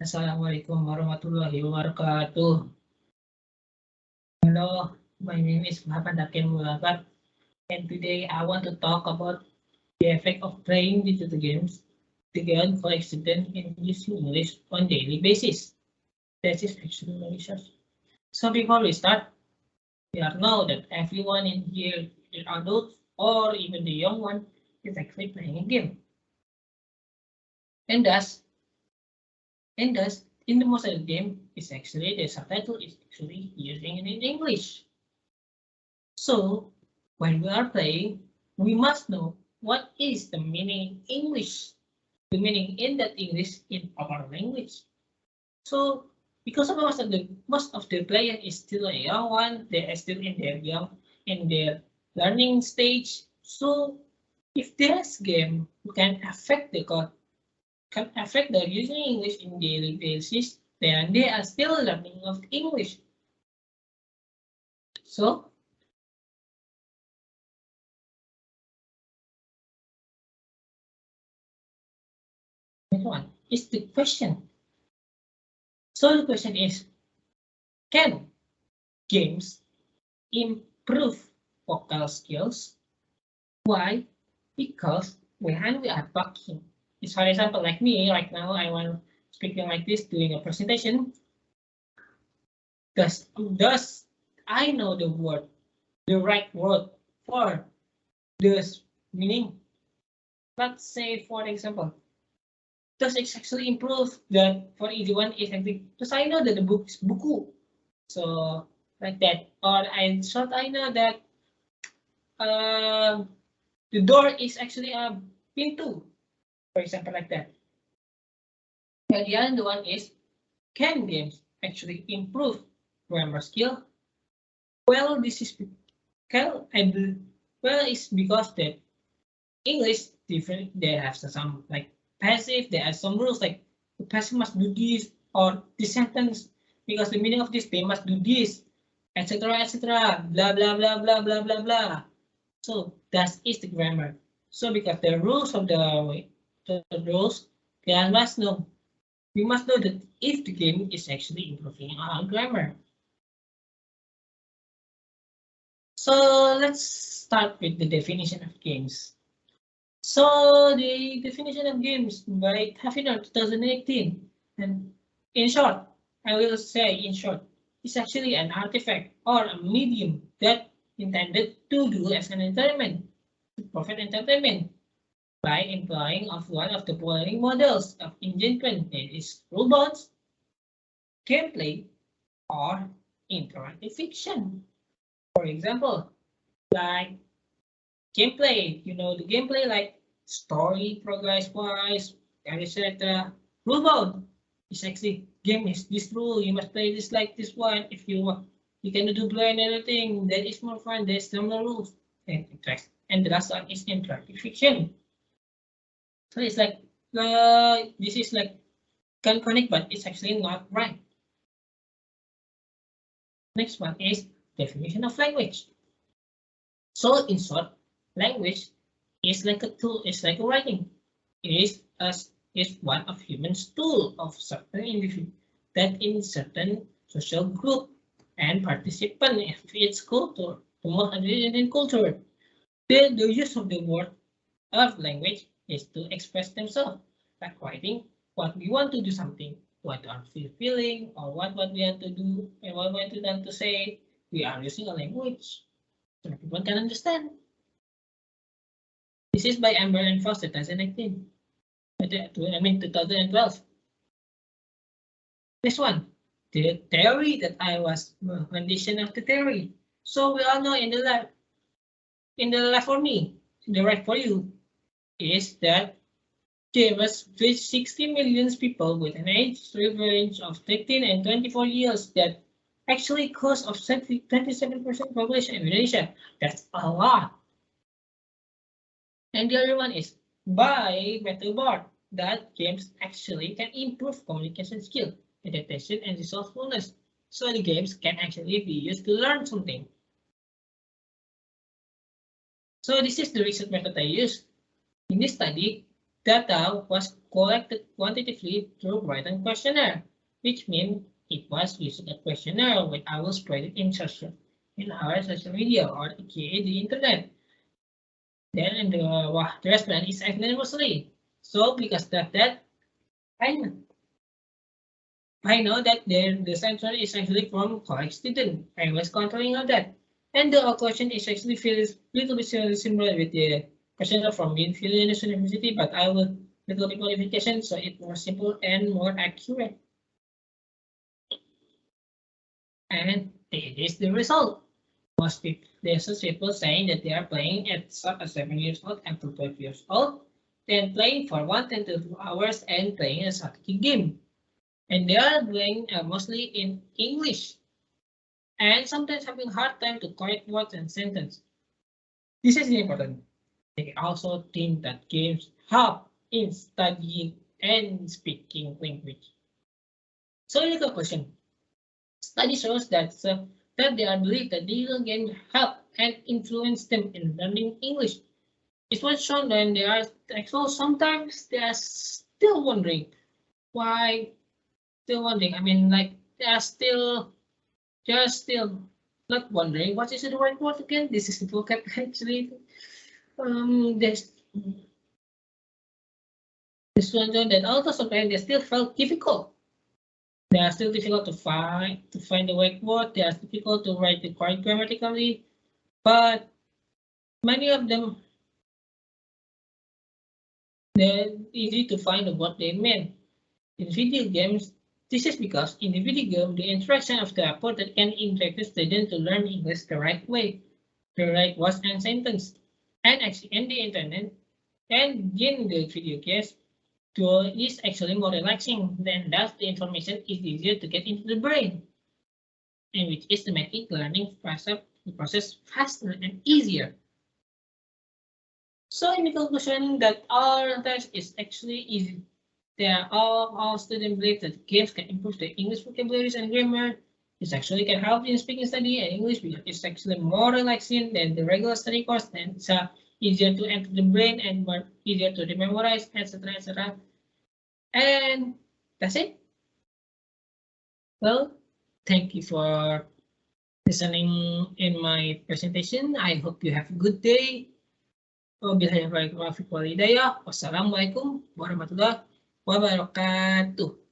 Assalamualaikum warahmatullahi wabarakatuh. Hello, my name is Hakim, and today I want to talk about the effect of playing digital games together for accident in using English on daily basis. That is actually my research. So before we start, we all know that everyone in here, the adults or even the young one, is actually playing a game. And thus, in the most of the game, is actually the subtitle is actually using it in English. So when we are playing, we must know what is the meaning in English, the meaning in that English in our language. So because of most of the player is still a young one, they are still in their learning stage. So if this game can affect the using English in daily basis, then they are still learning of English. So next one is the question. So the question is, can games improve vocal skills? Why? Because when we are talking, it's for example like me right now, I want speaking like this doing a presentation. Does I know the right word for this meaning? Let's say for example, does it actually improve that for easy one is actually because I know that the book is buku. So like that. Or I know that the door is actually a pintu, for example, like that. And the other one is, can games actually improve grammar skill? Well, this is it's because that English different. They have some like passive. There are some rules like the passive must do this or this sentence because the meaning of this they must do this, etc., etc. Blah blah blah blah blah blah blah. So that is the grammar. So because the rules of the rules, we must know that if the game is actually improving our grammar. So let's start with the definition of games. So the definition of games by Hafinar 2018, and in short, I will say in short, it's actually an artifact or a medium that intended to do as an entertainment, to provide entertainment by employing of one of the following models of engagement, that is robots, gameplay, or interactive fiction. For example, like gameplay, the gameplay like story, progress-wise, etc. Rule is actually game is this rule. You must play this like this one. If you cannot do blind anything. That is more fun. There's some rules and interest. And the last one is interactive fiction. So it's like this is like can connect, but it's actually not right. Next one is definition of language. So in short, language is like a tool, it's like a writing. It is one of humans' tool of certain individual that in certain social group and participant of its culture, the most in culture. The use of the word of language is to express themselves, like writing what we want to do something, what are we feeling, or what we want to do, and what we want to say. We are using a language so people can understand. This is by Amber and Frost 2019. I mean 2012. This one, the theory that I was condition of the theory. So we all know in the left for me, in the right for you, is that there was 60 million people with an age range of 13 and 24 years that actually cause of 27% population in Indonesia. That's a lot. And the other one is by Metalboard that games actually can improve communication skill, adaptation, and resourcefulness. So the games can actually be used to learn something. So this is the research method I used. In this study, data was collected quantitatively through written questionnaire, which means it was using a questionnaire when I was spread in our social media or aka the internet. Then the response is anonymously. So because of that, I know, I know that the answer is actually from college student. I was controlling on that. And the question is actually feels a little bit similar with the question from Vilnius University, but I will little bit modification so it's more simple and more accurate. And it is the result. Most people, there's people saying that they are playing at 7 years old and 12 years old, then playing for 1 to 2 hours and playing a strategy game. And they are playing mostly in English and sometimes having hard time to correct words and sentences. This is important. They also think that games help in studying and speaking language. So here's a question. Study shows that they are believe that digital games help and influence them in learning English. It was shown that they are actually sometimes they are still wondering why. Still wondering. I mean, like they are still not wondering what is the right word again. This is the vocab actually. This one that also sometimes they still felt difficult. They are still difficult to find the right word. They are difficult to write the correct grammatically, but many of them they're easy to find what they meant. In video games, this is because in the video game, the interaction of the opponent can interact the student to learn English the right way, the right words and sentence, and actually in the internet and in the video games, tool is actually more relaxing. Then thus the information is easier to get into the brain, and which is to make it learning process faster and easier. So in the conclusion, that our test is actually easy. All students believe that games can improve their English vocabularies and grammar. It actually can help in speaking study and English because it's actually more relaxing than the regular study course, and it's easier to enter the brain and more easier to memorize, etc., etc. And that's it. Well, thank you for listening in my presentation. I hope you have a good day. Wassalamualaikum warahmatullahi wabarakatuh.